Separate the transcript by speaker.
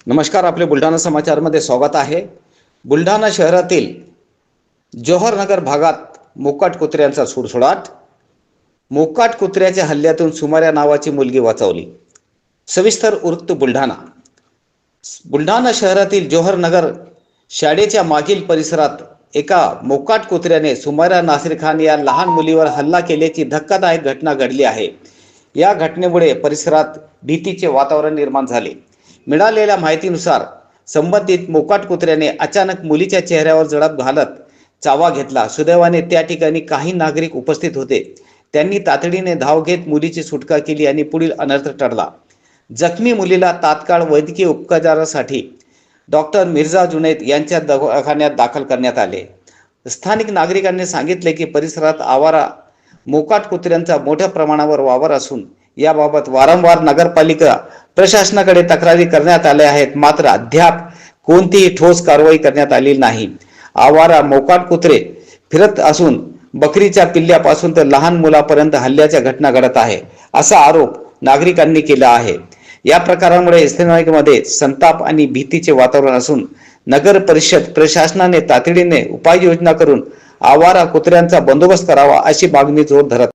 Speaker 1: नमस्कार, आपले बुलढाणा समाचारमध्ये स्वागत आहे। बुलढाणा शहरातील जोहरनगर भागात मोकाट कुत्र्यांचा सुळसुळाट। मोकाट कुत्र्याच्या हल्ल्यातून सुमार्या नावाची मुलगी वाचवली। सविस्तर वृत्त बुलढाणा। बुलढाणा शहरातील जोहरनगर शाळेच्या मागील परिसरात एका मोकाट कुत्र्याने सुमार्या नासिर खान या लहान मुलीवर हल्ला केल्याची धक्कादायक घटना घडली आहे। या घटनेमुळे परिसरात भीतीचे वातावरण निर्माण झाले। मिळालेल्या माहितीनुसार संबंधित मोकाट कुत्र्याने अचानक मुलीच्या चेहऱ्यावर झडप घालत चावा घेतला। सुदैवाने त्या ठिकाणी काही नागरिक उपस्थित होते। त्यांनी तातडीने धाव घेत मुलीची सुटका केली आणि पुढील अनर्थ टळला। जखमी मुलीला तात्काळ वैद्यकीय उपचारासाठी डॉक्टर मिर्झा जुनैद यांच्या दवाखान्यात दाखल करण्यात आले। स्थानिक नागरिकांनी सांगितले की परिसरात आवारा मोकाट कुत्र्यांचा मोठ्या प्रमाणावर वावर असून याबाबत वारंवार नगरपालिका प्रशासनाकडे तक्रारी करण्यात आल्या आहेत, मात्र अद्याप कोणतीही ठोस कारवाई करण्यात आली नाही। आवारा मोकाट कुत्रे फिरत असून बकरीच्या पिल्ल्यापासून तर लहान मुलापर्यंत हल्ल्याच्या घटना घडत आहे, असा आरोप नागरिकांनी केला आहे। या प्रकारामुळे स्थानिकांमध्ये संताप आणि भीतीचे वातावरण असून नगर परिषद प्रशासनाने तातडीने उपाययोजना करून आवारा कुत्र्यांचा बंदोबस्त करावा अशी मागणी जोर धरत